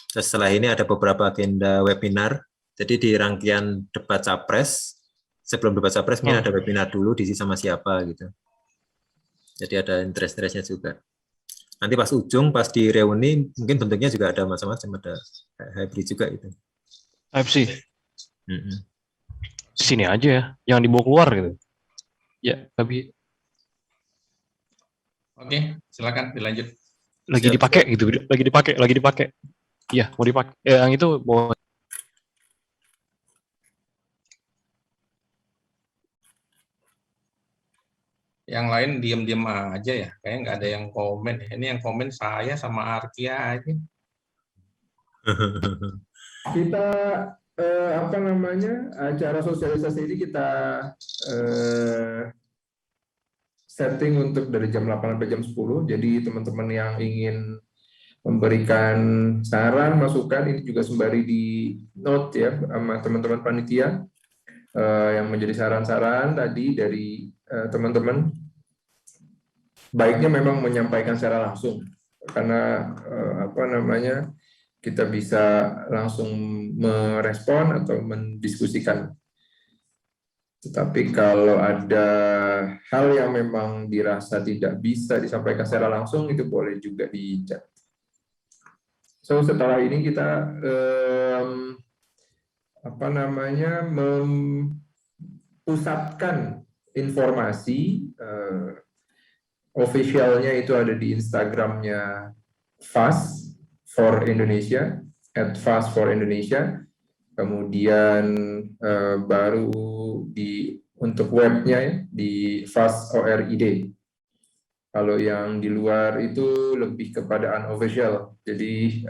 Terus setelah ini ada beberapa agenda webinar. Jadi di rangkaian debat capres, sebelum debat capres mungkin ada webinar dulu diisi sama siapa gitu. Jadi ada interest-interestnya juga. Nanti pas ujung, pas di reuni, mungkin bentuknya juga ada macam-macam, ada hybrid juga gitu. FC. Sini aja ya, jangan dibawa keluar gitu. Ya, tapi. Oke, silakan dilanjut. Lagi dipakai gitu, lagi dipakai. Iya, mau dipakai. Yang itu mau. Yang lain diam-diam aja ya, kayaknya nggak ada yang komen. Ini yang komen saya sama Arkia aja. Kita acara sosialisasi ini kita setting untuk dari jam 8 sampai jam 10. Jadi teman-teman yang ingin memberikan saran, masukan, ini juga sembari di note ya sama teman-teman panitia yang menjadi saran-saran tadi dari teman-teman. Baiknya memang menyampaikan secara langsung, karena kita bisa langsung merespon atau mendiskusikan. Tetapi kalau ada hal yang memang dirasa tidak bisa disampaikan secara langsung, itu boleh juga di chat. So setelah ini kita mempusatkan informasi officialnya itu ada di Instagramnya Fast for Indonesia, @fast4indonesia. Kemudian baru untuk webnya ya, di Fast ORID. Kalau yang di luar itu lebih kepada unofficial. Jadi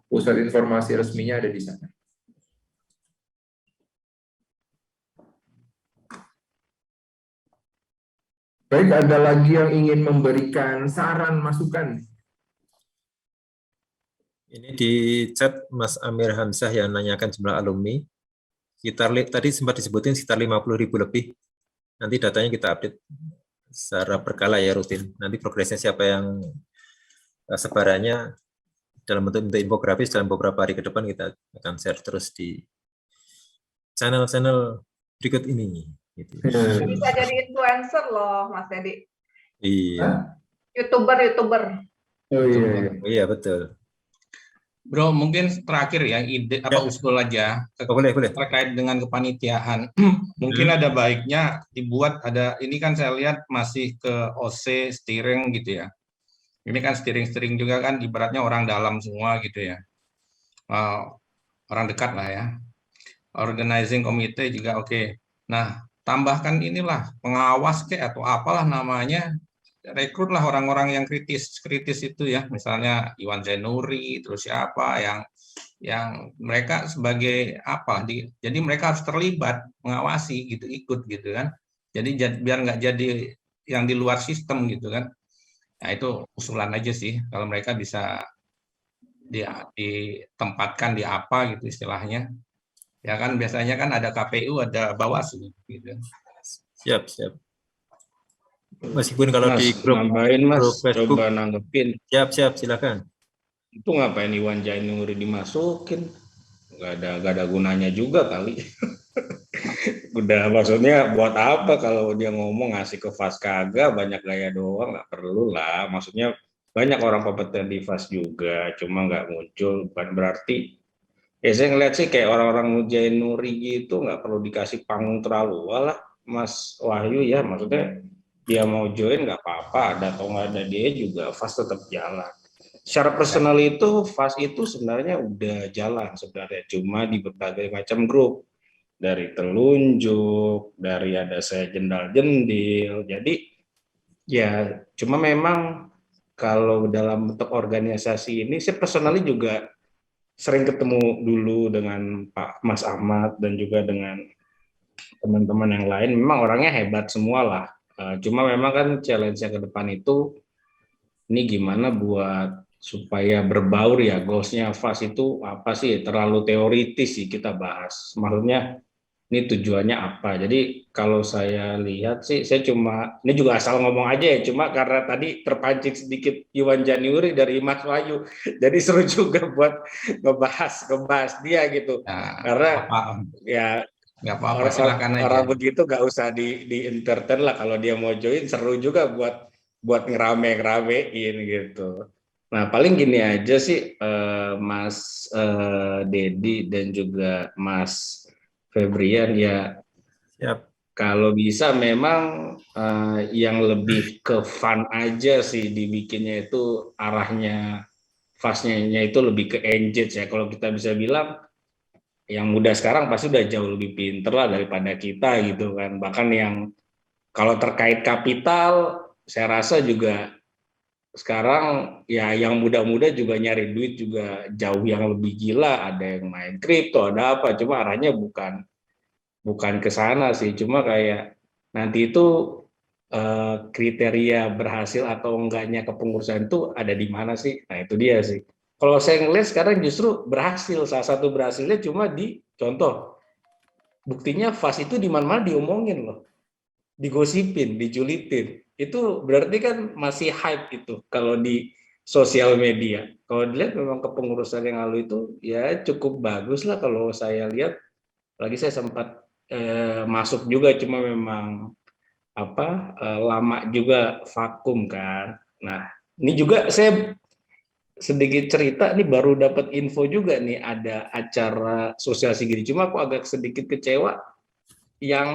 pusat informasi resminya ada di sana. Baik, ada lagi yang ingin memberikan saran, masukan? Ini di chat Mas Amir Hamzah yang nanyakan jumlah alumni. Tadi sempat disebutin sekitar 50.000 lebih. Nanti datanya kita update secara berkala ya, rutin. Nanti progresnya siapa yang sebarannya dalam bentuk infografis dalam beberapa hari ke depan kita akan share terus di channel-channel berikut ini. Gitu. Bisa jadi influencer loh, Mas Dedi. Iya. YouTuber. Oh iya betul. Bro, mungkin terakhir ya ide usul aja boleh. terkait dengan kepanitiaan. Mungkin ada baiknya dibuat ini kan saya lihat masih ke OC steering gitu ya. Ini kan steering juga kan ibaratnya orang dalam semua gitu ya. Orang dekat lah ya. Organizing committee juga oke. Nah, tambahkan inilah pengawas atau apalah namanya, rekrutlah orang-orang yang kritis itu ya, misalnya Iwan Zainuri, terus siapa yang mereka sebagai jadi mereka harus terlibat mengawasi gitu, ikut gitu kan, jadi biar nggak jadi yang di luar sistem gitu kan. Nah itu usulan aja sih, kalau mereka bisa ditempatkan di apa gitu istilahnya. Ya kan biasanya kan ada KPU, ada Bawaslu gitu. Siap. Meskipun kalau Mas, di grup Facebook, coba nanggepin. Siap, silakan. Itu ngapain Iwan Zainuri dimasukin? Gak ada gunanya juga kali. Udah maksudnya buat apa kalau dia ngomong ngasih ke FAS kagak, banyak gaya doang, nggak perlu lah. Maksudnya banyak orang kompeten di FAS juga, cuma nggak muncul, bukan berarti Ya saya ngeliat sih kayak orang-orang Mujain Nuri gitu nggak perlu dikasih panggung terlalu lah Mas Wahyu ya, maksudnya dia mau join nggak apa-apa, ada atau nggak ada dia juga FAS tetap jalan. Secara personal itu FAS itu sebenarnya udah jalan sebenarnya, cuma di berbagai macam grup, dari telunjuk, dari ada saya jendal-jendil, jadi ya cuma memang kalau dalam bentuk organisasi ini saya personally juga sering ketemu dulu dengan Pak Mas Ahmad dan juga dengan teman-teman yang lain. Memang orangnya hebat semua lah. Cuma memang kan challenge-nya ke depan itu ini gimana buat supaya berbaur ya, goals-nya FAS itu apa sih, terlalu teoritis sih kita bahas. Maksudnya ini tujuannya apa. Jadi kalau saya lihat sih, saya cuma, ini juga asal ngomong aja ya, cuma karena tadi terpancing sedikit Iwan Janiuri dari Mas Wahyu, jadi seru juga buat ngebahas dia gitu. Nah, Karena ya nggak apa-apa, silakan aja. Orang begitu nggak usah di entertain lah, kalau dia mau join seru juga buat ngerame-ngeramein gitu. Nah paling gini aja sih Mas Dedi dan juga Mas Febrian ya. Siap. Kalau bisa memang yang lebih ke fun aja sih dibikinnya, itu arahnya FAS-nya itu lebih ke engage ya. Kalau kita bisa bilang yang muda sekarang pasti udah jauh lebih pinter lah daripada kita gitu kan. Bahkan yang kalau terkait kapital saya rasa juga sekarang ya yang muda-muda juga nyari duit juga jauh yang lebih gila. Ada yang main kripto, ada apa, cuma arahnya bukan ke sana sih, cuma kayak nanti itu kriteria berhasil atau enggaknya kepengurusan itu ada di mana sih? Nah itu dia sih. Kalau saya ngelihat sekarang justru berhasil, salah satu berhasilnya cuma di contoh, buktinya FAS itu di mana-mana diomongin loh, digosipin, dijulitin. Itu berarti kan masih hype itu kalau di sosial media. Kalau dilihat memang kepengurusan yang lalu itu ya cukup bagus lah kalau saya lihat. Lagi saya sempat masuk juga, cuma memang lama juga vakum kan. Nah ini juga saya sedikit cerita, ini baru dapat info juga nih ada acara sosialisasi gini, cuma aku agak sedikit kecewa yang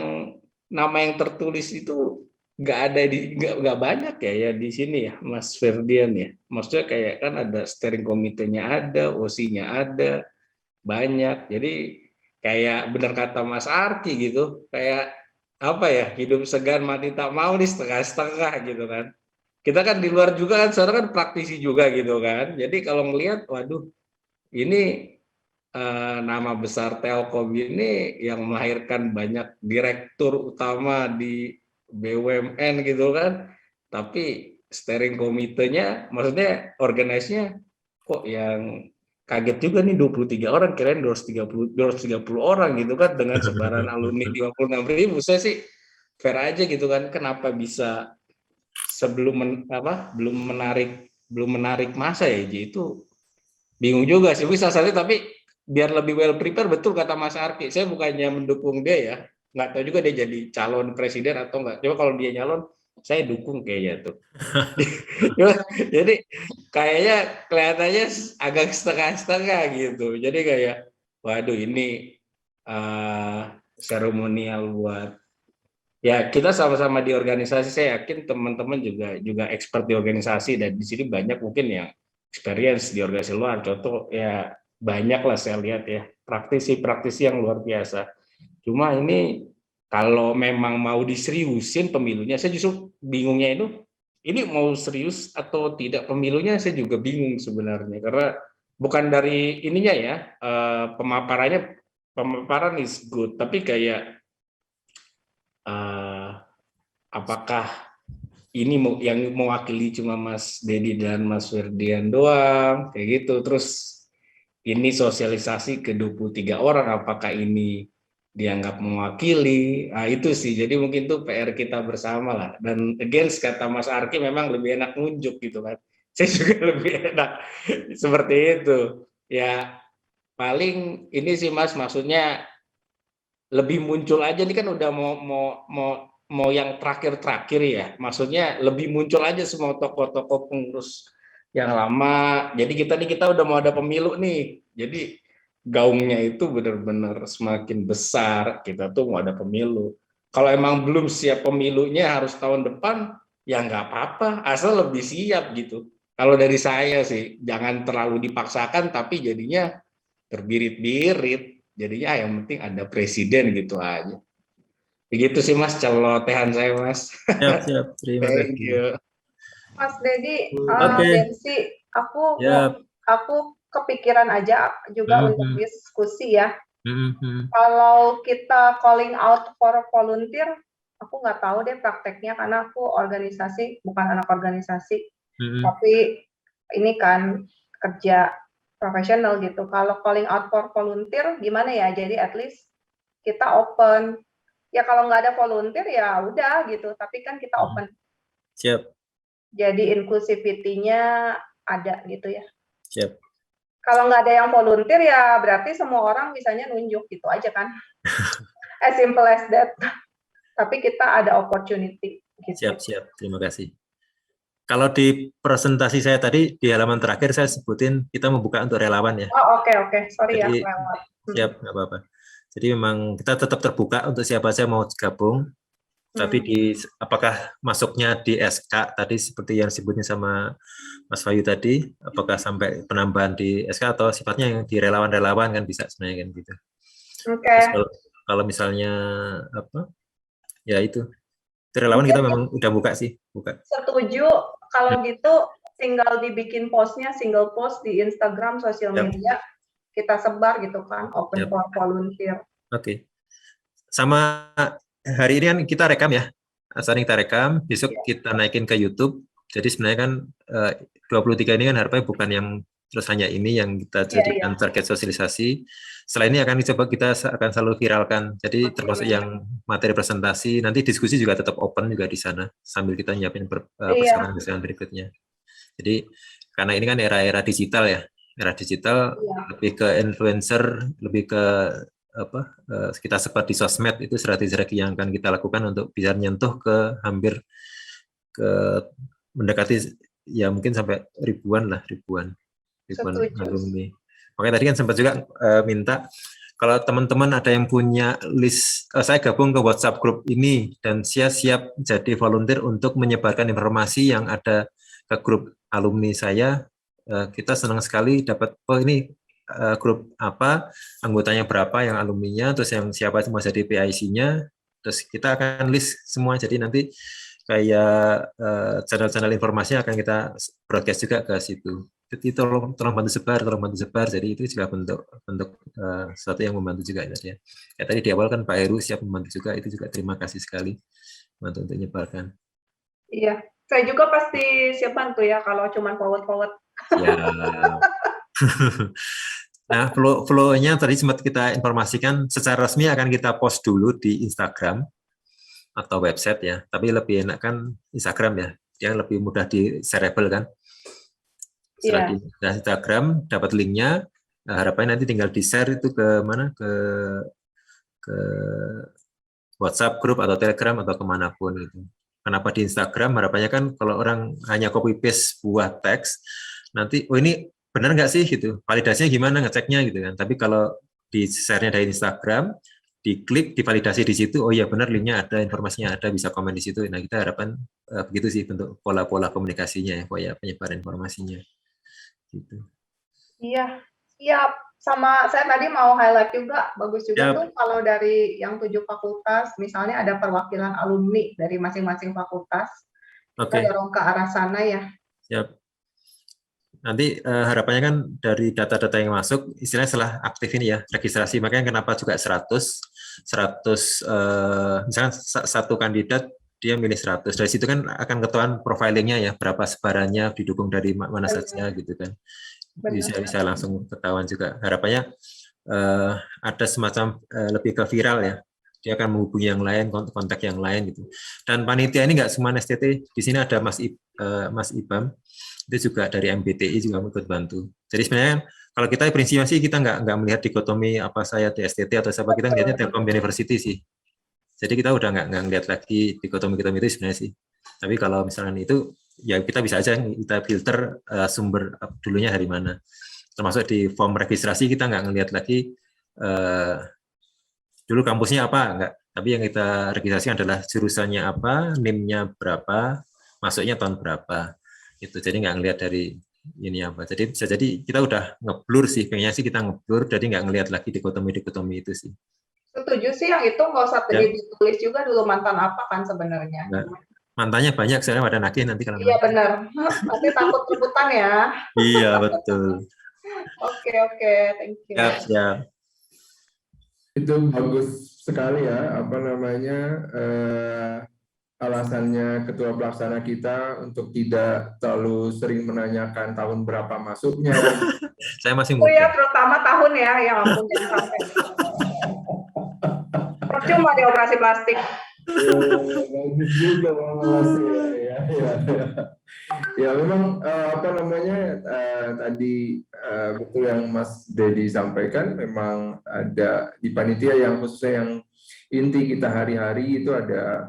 nama yang tertulis itu nggak banyak ya di sini ya Mas Ferdian ya. Maksudnya kayak kan ada steering komitenya, ada OSI-nya, ada banyak. Jadi kayak benar kata Mas Arki gitu, kayak apa ya, hidup segan mati tak mau nih, setengah-setengah gitu kan. Kita kan di luar juga kan, sekarang kan praktisi juga gitu kan. Jadi kalau ngelihat, waduh, ini nama besar Telkom ini yang melahirkan banyak direktur utama di BUMN gitu kan. Tapi steering komitenya, maksudnya organisasinya kok yang kaget juga nih 23 orang, kirain 230 orang gitu kan, dengan sebaran alumni 56.000. Saya sih fair aja gitu kan, kenapa bisa belum menarik masa ya, itu bingung juga sih. Bisa saja, tapi biar lebih well prepare, betul kata Mas Arki. Saya bukannya mendukung dia ya, nggak tahu juga dia jadi calon presiden atau enggak. Coba kalau dia nyalon, saya dukung kayaknya tuh. Jadi kayaknya kelihatannya agak setengah-setengah gitu. Jadi kayak, waduh ini seremonial buat ya kita sama-sama di organisasi. Saya yakin teman-teman juga expert di organisasi, dan di sini banyak mungkin yang experience di organisasi luar. Contoh ya banyak lah saya lihat ya, praktisi yang luar biasa. Cuma ini kalau memang mau diseriusin pemilunya, saya justru bingungnya itu, ini mau serius atau tidak pemilunya, saya juga bingung sebenarnya. Karena bukan dari ininya ya, pemaparan is good, tapi kayak apakah ini yang mewakili cuma Mas Dedi dan Mas Ferdian doang, kayak gitu. Terus ini sosialisasi ke 23 orang, apakah ini dianggap mewakili? Nah, itu sih. Jadi mungkin itu PR kita bersama lah. Dan against kata Mas Arki, memang lebih enak nunjuk gitu kan. Saya juga lebih enak seperti itu. Ya paling ini sih Mas, maksudnya lebih muncul aja, ini kan udah mau yang terakhir ya. Maksudnya lebih muncul aja semua tokoh-tokoh pengurus yang lama. Jadi kita udah mau ada pemilu nih. Jadi gaungnya itu benar-benar semakin besar, kita tuh mau ada pemilu. Kalau emang belum siap pemilunya harus tahun depan, ya nggak apa-apa, asal lebih siap gitu. Kalau dari saya sih, jangan terlalu dipaksakan, tapi jadinya terbirit-birit. Jadinya yang penting ada presiden gitu aja. Begitu sih Mas, celotehan saya Mas. Siap. Terima Thank kasih. you. Mas Dedi, Oke. Densi, aku Yap. aku kepikiran aja juga untuk diskusi ya. Kalau kita calling out for volunteer, aku nggak tahu deh prakteknya karena aku organisasi, bukan anak organisasi, tapi ini kan kerja profesional gitu. Kalau calling out for volunteer gimana ya? Jadi at least kita open. Ya kalau nggak ada volunteer ya udah gitu. Tapi kan kita open. Siap. Jadi inclusivity-nya ada gitu ya. Siap. Kalau nggak ada yang volunteer ya berarti semua orang bisanya nunjuk gitu aja kan. As simple as that. Tapi kita ada opportunity. Gitu. Siap. Terima kasih. Kalau di presentasi saya tadi, di halaman terakhir saya sebutin kita membuka untuk relawan ya. Oh oke. Sorry. Jadi, ya. Siap, nggak apa-apa. Jadi memang kita tetap terbuka untuk siapa saja mau gabung. Tapi apakah masuknya di SK tadi seperti yang disebutnya sama Mas Wahyu tadi, apakah sampai penambahan di SK atau sifatnya yang di relawan-relawan kan bisa sebenarnya kan gitu. Oke. Kalau misalnya apa? Ya itu relawan kita memang udah buka. Setuju. Kalau gitu tinggal dibikin postnya single post di Instagram, sosial media, kita sebar gitu kan, open for volunteer. Oke. Sama hari ini kan kita rekam ya, kita rekam, besok kita naikin ke YouTube. Jadi sebenarnya kan 23 ini kan harapannya bukan yang terus hanya ini yang kita jadikan target sosialisasi. Setelah ini kita akan selalu viralkan. Jadi termasuk yang materi presentasi, nanti diskusi juga tetap open juga di sana sambil kita nyiapin persiapan berikutnya. Jadi karena ini kan era digital ya, lebih ke influencer, lebih ke kita seperti sosmed, itu strategi yang akan kita lakukan untuk bisa menyentuh ke hampir ke mendekati ya mungkin sampai ribuan alumni. Makanya tadi kan sempat juga minta kalau teman-teman ada yang punya list, saya gabung ke WhatsApp grup ini dan saya siap jadi volunteer untuk menyebarkan informasi yang ada ke grup alumni saya. Kita senang sekali dapat ini grup apa, anggotanya berapa, yang alumninya, terus yang siapa semua jadi PIC-nya, terus kita akan list semua. Jadi nanti kayak channel-channel informasinya akan kita broadcast juga ke situ. Jadi tolong bantu sebar. Jadi itu juga bentuk sesuatu yang membantu juga ya. Tadi di awal kan Pak Heru siap membantu juga, itu juga terima kasih sekali bantu untuk menyebarkan. Iya, saya juga pasti siap bantu ya kalau cuma forward. Ya. Nah, flow-nya tadi sempat kita informasikan secara resmi akan kita post dulu di Instagram atau website ya, tapi lebih enak kan Instagram ya, dia lebih mudah di shareable kan. Setelah di Instagram dapat linknya, harapannya nanti tinggal di share itu ke mana, ke WhatsApp grup atau Telegram atau kemanapun gitu. Kenapa di Instagram? Harapannya kan kalau orang hanya copy paste buah teks, nanti ini benar nggak sih gitu, validasinya gimana, ngeceknya gitu kan. Tapi kalau di share-nya dari Instagram, diklik, divalidasi di situ, oh iya benar, linknya ada, informasinya ada, bisa komen di situ. Nah kita harapkan begitu sih bentuk pola-pola komunikasinya ya, pola penyebaran informasinya. Gitu. Iya, siap. Sama saya tadi mau highlight juga, bagus juga tuh kalau dari yang 7 fakultas, misalnya ada perwakilan alumni dari masing-masing fakultas, kita dorong ke arah sana ya. Siap. Nanti harapannya kan dari data-data yang masuk, istilahnya setelah aktif ini ya, registrasi, makanya kenapa juga 100 misalkan satu kandidat dia milih 100, dari situ kan akan ketahuan profilingnya ya, berapa sebarannya, didukung dari mana saja gitu kan, bisa langsung ketahuan juga. Harapannya ada semacam lebih ke viral ya, dia akan menghubungi yang lain, kontak yang lain gitu. Dan panitia ini nggak semua STT, di sini ada Mas Ibam, itu juga dari MBTI juga ikut bantu. Jadi sebenarnya kalau kita prinsipnya sih kita nggak melihat dikotomi apa saya di STT atau siapa, kita ngelihatnya Telkom University sih. Jadi kita udah nggak ngelihat lagi dikotomi itu sebenarnya sih. Tapi kalau misalnya itu ya kita bisa aja kita filter sumber dulunya dari mana. termasuk di form registrasi kita nggak ngelihat lagi dulu kampusnya apa, enggak. Tapi yang kita registrasi adalah jurusannya apa, NIM-nya berapa, masuknya tahun berapa. Itu jadi nggak ngelihat dari ini apa. Jadi bisa jadi kita udah ngeblur sih, kayaknya sih kita ngeblur, jadi nggak ngelihat lagi dikotomi itu sih. Setuju sih yang itu nggak usah ditulis juga dulu mantan apa kan sebenarnya. Nah, mantannya banyak, saya pada nagih nanti kalau iya benar. Nanti takut rebutan ya. Iya betul. Oke, thank you. Siap. Itu bagus sekali ya, apa namanya, alasannya ketua pelaksana kita untuk tidak terlalu sering menanyakan tahun berapa masuknya. Saya masih muda. Oh ya, muda. terutama tahun ya, yang ampun jangan sampai. Percuma di operasi plastik. Bagus juga ya. Ya memang apa namanya tadi betul yang Mas Dedi sampaikan, memang ada di panitia yang khususnya yang inti kita hari-hari itu ada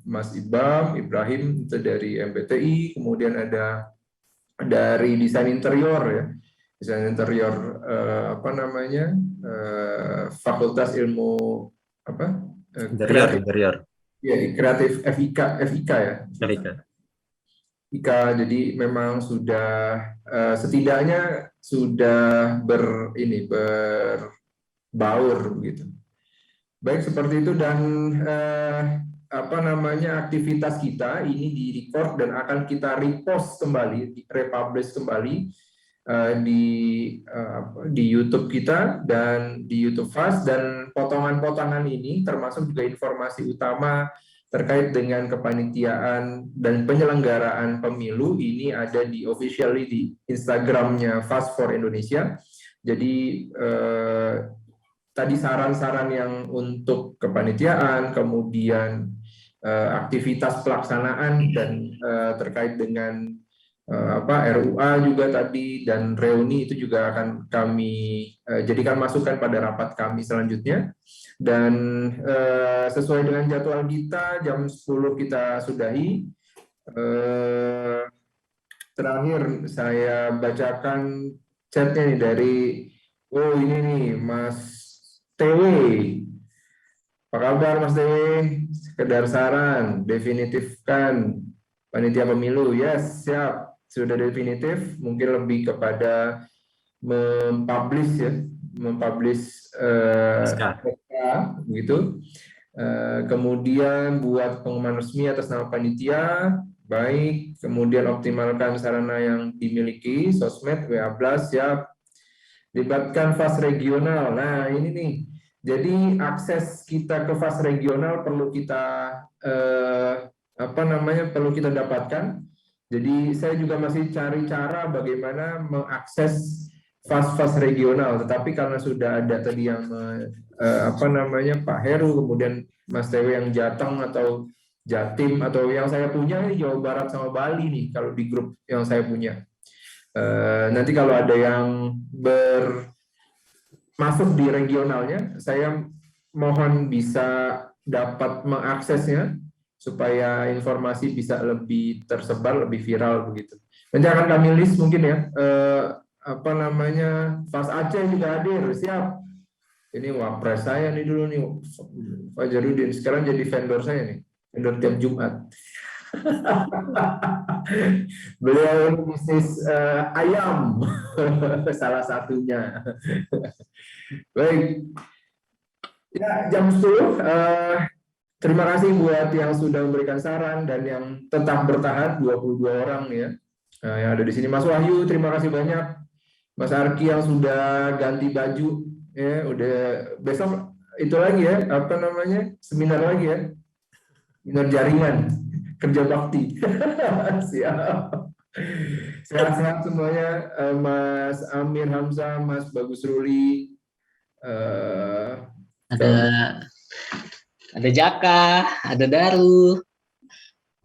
Mas Ibrahim itu dari MBTI, kemudian ada dari desain interior ya, desain interior apa namanya Fakultas Ilmu apa interior. Ya, kreatif FIK ya. Ika, jadi memang sudah setidaknya sudah berbaur begitu. Baik seperti itu, dan apa namanya aktivitas kita ini di-record dan akan kita repost kembali, republish kembali di YouTube kita dan di YouTube Fast, dan potongan-potongan ini termasuk juga informasi utama terkait dengan kepanitiaan dan penyelenggaraan pemilu ini ada di officially di Instagramnya Fast for Indonesia. Jadi tadi saran-saran yang untuk kepanitiaan, kemudian aktivitas pelaksanaan dan terkait dengan RUA juga tadi, dan reuni itu juga akan kami jadikan masukan pada rapat kami selanjutnya. Dan sesuai dengan jadwal kita jam 10 kita sudahi. Terakhir saya bacakan chatnya nih dari ini nih Mas TW. Apa kabar Mas TW? Sekedar saran, definitifkan panitia pemilu. Yes, siap. Sudah definitif, mungkin lebih kepada mempublish ya, mempublish begitu. Kemudian buat pengumuman resmi atas nama panitia, baik. Kemudian optimalkan sarana yang dimiliki, sosmed, WA Blast, siap. Libatkan FAS regional. Nah ini nih, jadi akses kita ke FAS regional perlu kita perlu kita dapatkan. Jadi saya juga masih cari cara bagaimana mengakses FAS regional, tetapi karena sudah ada tadi yang Pak Heru, kemudian Mas Tewe yang Jateng atau Jatim, atau yang saya punya ini Jawa Barat sama Bali nih kalau di grup yang saya punya. Nanti kalau ada yang masuk di regionalnya, saya mohon bisa dapat mengaksesnya supaya informasi bisa lebih tersebar, lebih viral begitu. Nanti akan kami list mungkin ya. FAS Aceh juga hadir, siap. Ini wapres saya nih dulu nih, Fajarudin. Sekarang jadi vendor saya nih, vendor tiap Jumat. Beliau bisnis ayam, salah satunya. Baik. Ya, jam 10. Terima kasih buat yang sudah memberikan saran dan yang tetap bertahan, 22 orang ya yang ada di sini. Mas Wahyu, terima kasih banyak. Mas Arki yang sudah ganti baju, ya udah besok itu lagi ya, seminar lagi ya, seminar jaringan kerja bakti. Siap. Sehat-sehat semuanya, Mas Amir Hamzah, Mas Bagus Ruli, ada Jaka, ada Daru,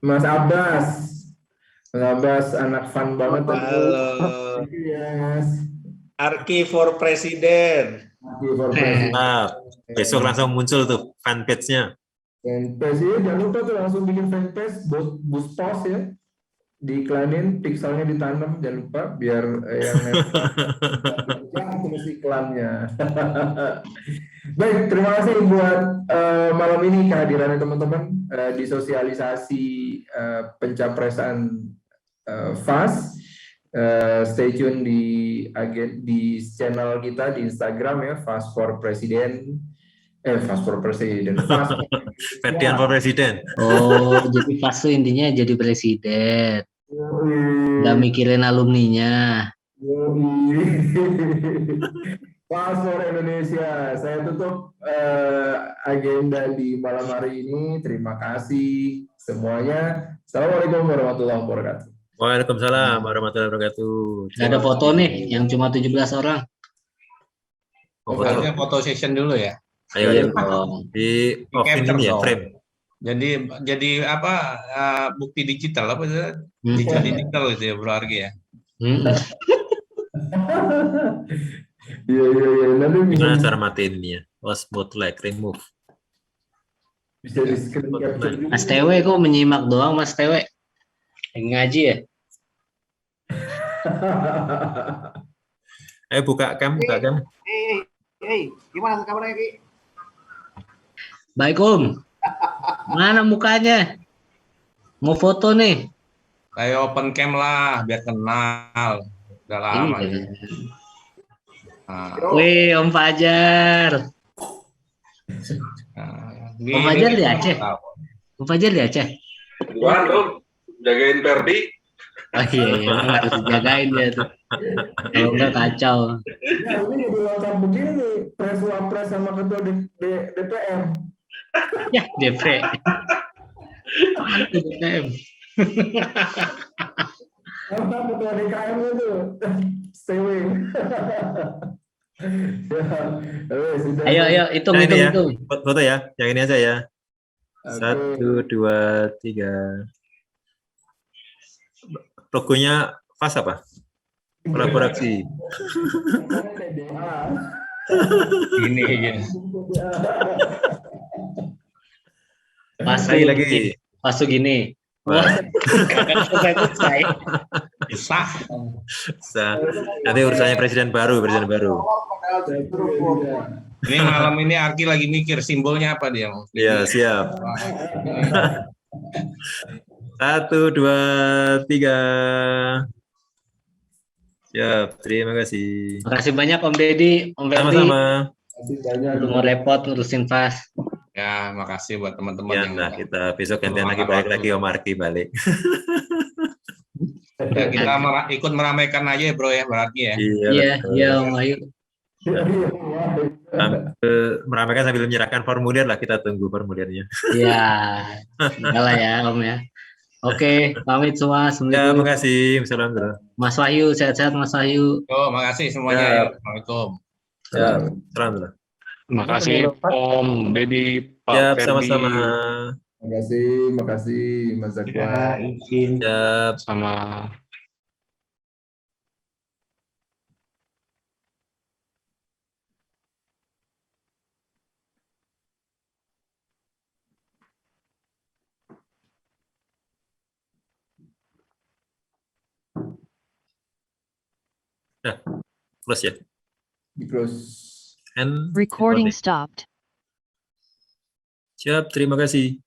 Mas Abbas anak fun banget. Halo. Arki for Presiden. Besok langsung muncul tuh fanpage-nya. Fanpage ya, jangan lupa tuh langsung bikin fanpage, boost post ya. diiklanin, pixelnya ditanam, jangan lupa biar yang terus iklannya. Baik, terima kasih buat malam ini kehadirannya teman-teman di sosialisasi pencapresan FAS. Stay tune di channel kita di Instagram ya, FAS for President. FAS for President. FAS Ferdian for Presiden. Oh, jadi FAS itu intinya jadi presiden. Nggak mikirin alumninya. FAS for Indonesia. Saya tutup agenda di malam hari ini. Terima kasih semuanya. Assalamualaikum warahmatullahi wabarakatuh. Waalaikumsalam warahmatullahi wabarakatuh. Nggak ada foto nih, yang cuma 17 orang. Oh, foto. Foto session dulu ya. Ayo, Iya ayo. dong. Di off ini ya, dong. frame. Jadi apa bukti digital apa itu? Digital itu ya Bro Argi ya. Iya. Nanti Gimana cara matiin ini ya? Oh, spotlight, remove. bisa di screen capture juga. Mas Tewe kok menyimak doang, Mas Tewe? Ngaji ya? Ayo buka cam. Gimana kabarnya Ki? Baik Om. Mana mukanya? Mau foto nih. Kayak open cam lah biar kenal. Udah lama. Ini. Nah, Wih, Om Fajar. Om Fajar di Aceh? Om Fajar di Aceh? Bukan Om, jagain Ferdi. Oh iya, harus dijagain dia tuh. Kalau enggak kacau. Ya, ini di lengkap begini, pres wapres sama ketua DPR. Ya, DP. Itu DPM. Apa ketua DKM itu? Stay away. Ayo, hitung. Nah, ini ya, foto ya, yang ini aja ya. 1, 2, 3. Logonya FAS apa? Kolaborasi. ini ya. Pas Lagi. Pas gini. Wah. Selesai. Bisa. Nanti urusannya presiden baru. Ini malam ini Arki lagi mikir simbolnya apa dia. Iya, siap. 1, 2, 3. Siap, terima kasih. Makasih banyak Om Deddy, Om Ferdi. Sama-sama. Udah mau repot ngurusin FAS. Ya, makasih buat teman-teman Ya, yang nah, kita besok gantian lagi balik lagi Om Arki balik. ya, kita ikut meramaikan aja ya Bro ya berarti ya. Iya Om Ayu. Meramaikan sambil menyerahkan formulir lah, kita tunggu formulirnya. Iya. Enggak lah ya Om ya. Oke, pamit semua. Ya, Assalamualaikum. makasih. Assalamualaikum. Mas Wahyu, sehat-sehat Mas Wahyu. Makasih semuanya. Ya. Assalamualaikum. Ya, Assalamualaikum. Terima kasih Om Deddy, Pak Ya, Ferdi. sama-sama. Makasih Mas Zakwan. Ya, Sama. close ya. Di close. And Recording stopped. siap, terima kasih.